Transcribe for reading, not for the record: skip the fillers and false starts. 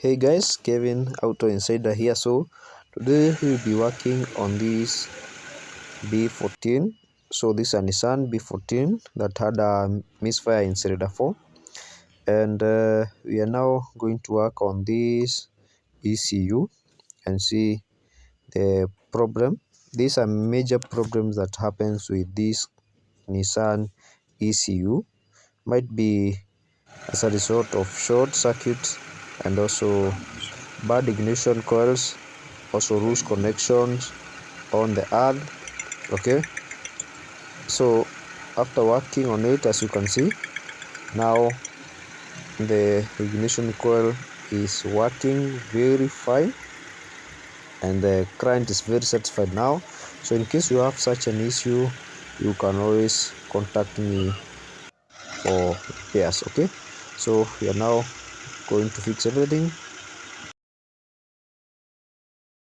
Hey guys, Kevin Auto Insider here. So today we'll be working on this B14. So this is a Nissan B14 that had a misfire in cylinder 4, and we are now going to work on this ECU and see the problem. These are major problems that happens with this Nissan ECU. Might be as a result of short circuits and also bad ignition coils, also loose connections on the earth. Okay, so after working on it, as you can see, now the ignition coil is working very fine and the client is very satisfied now. So in case you have such an issue, you can always contact me for repairs. Okay, so we are now going to fix everything